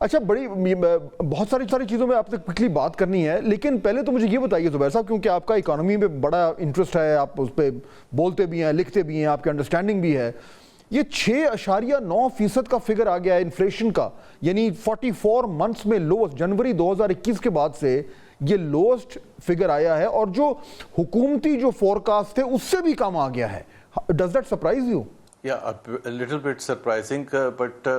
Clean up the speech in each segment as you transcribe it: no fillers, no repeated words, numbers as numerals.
اچھا بہت ساری چیزوں میں آپ سے کوئکلی بات کرنی ہے، لیکن پہلے تو مجھے یہ بتائیے زبیر صاحب، کیونکہ آپ کا اکانومی میں بڑا انٹرسٹ ہے، آپ اس پہ بولتے بھی ہیں، لکھتے بھی ہیں، آپ کے انڈرسٹینڈنگ بھی ہے. یہ 6.9% کا فگر آ گیا ہے انفلیشن کا، یعنی 44 منتھس میں لوسٹ، جنوری 2021 کے بعد سے یہ لوسٹ فگر آیا ہے، اور جو حکومتی جو فورکاسٹ تھے اس سے بھی کم آ گیا ہے. Does that surprise you? Yeah, a little bit surprising, but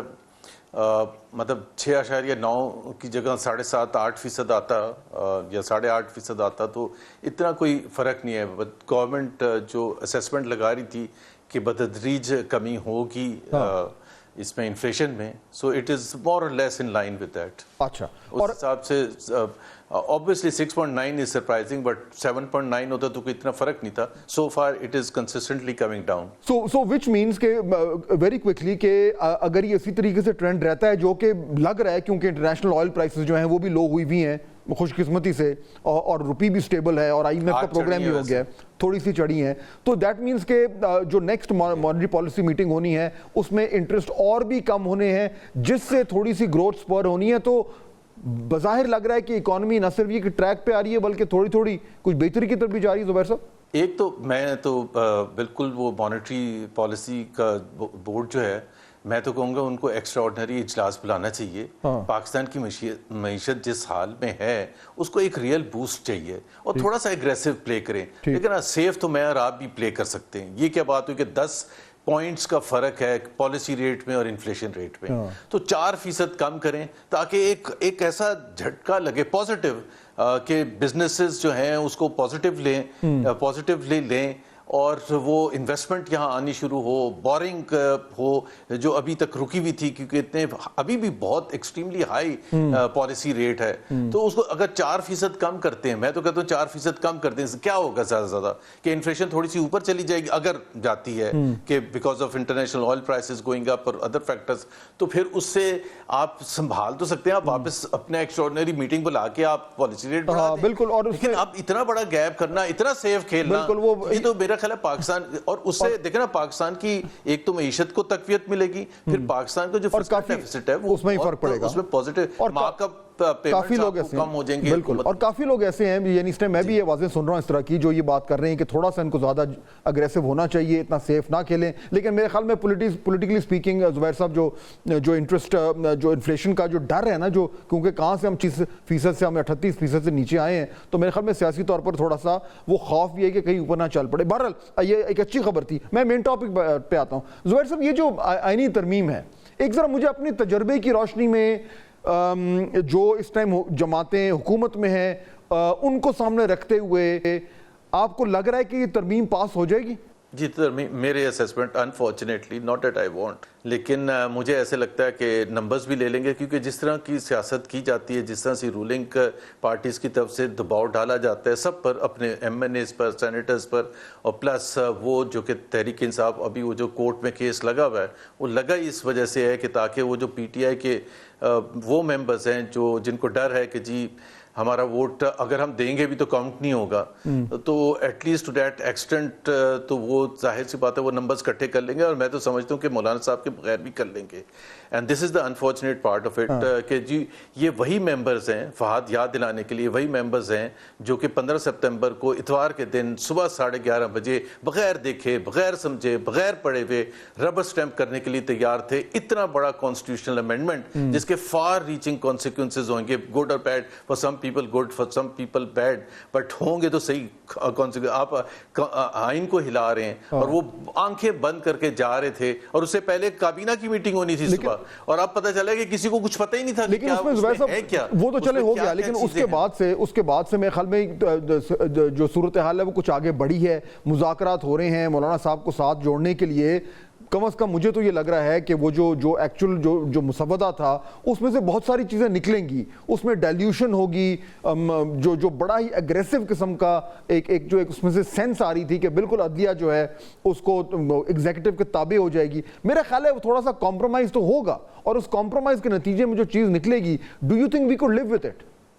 مطلب 6.9 کی جگہ 7.5-8% آتا یا 8.5% آتا تو اتنا کوئی فرق نہیں ہے. گورنمنٹ جو اسیسمنٹ لگا رہی تھی کہ بتدریج کمی ہوگی اس میں انفلیشن میں، سو اٹ از مور اور لیس ان لائن ود دیٹ. اچھا، اس حساب سے obviously 6.9 is surprising, but 7.9 ہوتا تو کوئی اتنا فرق نہیں تھا. So far it is consistently coming down. So which means کہ very quickly کہ اگر یہ اسی طریقے سے ٹرینڈ رہتا ہے، جو کہ لگ رہا ہے کیونکہ انٹرنیشنل آئل پرائسز جو ہیں وہ بھی لو ہوئی بھی ہیں خوش قسمتی سے، اور روپی بھی سٹیبل ہے، اور IMF کا پروگرام بھی ہو گیا ہے، تھوڑی سی چڑھی ہیں. تو دیٹ مینس کہ جو نیکسٹ مانیٹری پالیسی میٹنگ ہونی ہے اس میں انٹرسٹ اور بھی کم ہونے ہیں، جس سے تھوڑی سی گروتھ سپر ہونی ہے. تو بظاہر لگ رہا ہے کہ اکانومی نہ صرف یہ کہ ٹریک پہ آ رہی ہے بلکہ تھوڑی کچھ بہتری کی طرف بھی جا رہی ہے. زبیر صاحب، ایک تو میں تو بالکل وہ مانیٹری پالیسی کا بورڈ جو ہے، میں تو کہوں گا ان کو ایکسٹرا آرڈنری اجلاس بلانا چاہیے. پاکستان کی معیشت جس حال میں ہے اس کو ایک ریئل بوسٹ چاہیے، اور تھوڑا سا اگریسو پلے کریں. لیکن سیف تو میں اور آپ بھی پلے کر سکتے ہیں. یہ کیا بات ہوئی کہ 10 پوائنٹس کا فرق ہے پالیسی ریٹ میں اور انفلیشن ریٹ میں، تو 4% کم کریں تاکہ ایک ایسا جھٹکا لگے پازیٹیو کہ بزنسز جو ہیں اس کو پازیٹیولی لیں، اور وہ انویسٹمنٹ یہاں آنی شروع ہو، بورنگ ہو جو ابھی تک رکی ہوئی تھی، کیونکہ ابھی بھی بہت ایکسٹریملی ہائی پالیسی ریٹ ہے. تو اس کو اگر 4% کم کرتے ہیں، میں تو کہتا ہوں 4% کم کر دیں، کیا ہوگا زیادہ سے زیادہ کہ انفلیشن تھوڑی سی اوپر چلی جائے گی اگر جاتی ہے، کہ because of international oil prices going up اور ادر فیکٹرز. تو پھر اس سے آپ سنبھال تو سکتے ہیں، آپ واپس اپنے ایکسٹراڈنری میٹنگ بلا کے آپ پالیسی ریٹ بڑھا دیں. بالکل. اور لیکن اب اتنا بڑا گیپ کرنا، اتنا سیف کھیلنا، یہ تو میرا خیال ہے پاکستان، اور اس سے دیکھیں نا پاکستان کی ایک تو معیشت کو تقویت ملے گی، پھر پاکستان کا جو فسکل ڈیفیسٹ ہے وہ اس میں ہی فرق پڑے گا، اس میں پازیٹیو مارک اپ کافی لوگ ایسے کم ہو جائیں گے. بالکل. اور کافی لوگ ایسے ہیں، یعنی اس ٹائم میں بھی یہ واضح سن رہا ہوں اس طرح کی، جو یہ بات کر رہے ہیں کہ تھوڑا سا ان کو زیادہ اگریسو ہونا چاہیے، اتنا سیف نہ کھیلیں. لیکن میرے خیال میں پولیٹیکلی سپیکنگ زبیر صاحب، جو انٹرسٹ، جو انفلیشن کا جو ڈر ہے نا، جو کیونکہ کہاں سے ہم 30% سے ہم 38% سے نیچے آئے ہیں، تو میرے خیال میں سیاسی طور پر تھوڑا سا وہ خوف بھی ہے کہ کہیں اوپر نہ چل پڑے. بہرحال یہ ایک اچھی خبر تھی. میں مین ٹاپک پہ آتا ہوں. زبیر صاحب، یہ جو آئینی ترمیم ہے، ایک ذرا مجھے اپنے تجربے کی روشنی میں جو اس ٹائم جماعتیں حکومت میں ہیں ان کو سامنے رکھتے ہوئے آپ کو لگ رہا ہے کہ یہ ترمیم پاس ہو جائے گی؟ جی، میرے assessment unfortunately not that I want, لیکن مجھے ایسے لگتا ہے کہ نمبرز بھی لے لیں گے، کیونکہ جس طرح کی سیاست کی جاتی ہے، جس طرح سے رولنگ پارٹیز کی طرف سے دباؤ ڈالا جاتا ہے سب پر، اپنے MNAs پر، سینیٹرز پر، اور پلس وہ جو کہ تحریک انصاف، ابھی وہ جو کورٹ میں کیس لگا ہوا ہے، وہ لگا ہی اس وجہ سے ہے کہ تاکہ وہ جو PTI کے وہ ممبرز ہیں جن کو ڈر ہے کہ جی ہمارا ووٹ اگر ہم دیں گے بھی تو کاؤنٹ نہیں ہوگا، تو at least to that extent تو وہ ظاہر سی بات ہے وہ نمبرز اکٹھے کر لیں گے، اور میں تو سمجھتا ہوں کہ مولانا صاحب کے بغیر بھی کر لیں گے. And this is the unfortunate part of it کہ جی یہ وہی ممبرز ہیں، فہد یاد دلانے کے لیے وہی ممبرز ہیں جو کہ 15 سپتمبر کو اتوار کے دن صبح 11:30 بجے بغیر دیکھے، بغیر سمجھے، بغیر پڑھے ہوئے ربر اسٹیمپ کرنے کے لیے تیار تھے. اتنا بڑا کانسٹیٹیوشنل امینڈمنٹ جس کے فار ریچنگ کانسیکوینسز ہوں گے، گڈ اور bad, for some people good, for some people bad, but ہوں گے تو صحیح کانسیکوینس. آپ آئین کو ہلا رہے ہیں، اور وہ آنکھیں بند کر کے جا رہے تھے، اور اس سے پہلے کابینہ کی میٹنگ ہونی تھی صبح، اور اب پتہ چلا کہ کسی کو کچھ پتہ ہی نہیں تھا. لیکن اس میں زبیر صاحب وہ تو چلے ہو گیا، لیکن اس کے بعد سے میرے خیال میں جو صورتحال ہے وہ کچھ آگے بڑھی ہے، مذاکرات ہو رہے ہیں مولانا صاحب کو ساتھ جوڑنے کے لیے. کم از کم مجھے تو یہ لگ رہا ہے کہ وہ جو ایکچول جو مسودہ تھا اس میں سے بہت ساری چیزیں نکلیں گی. اس میں ڈیلیوشن ہوگی، جو بڑا ہی اگریسو قسم کا ایک اس میں سے سینس آ رہی تھی کہ بالکل عدلیہ جو ہے اس کو ایگزیکٹو کے تابع ہو جائے گی. میرا خیال ہے وہ تھوڑا سا کمپرومائز تو ہوگا، اور اس کمپرومائز کے نتیجے میں جو چیز نکلے گی، do you think we could live with it?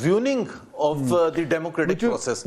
ruining of the democratic process,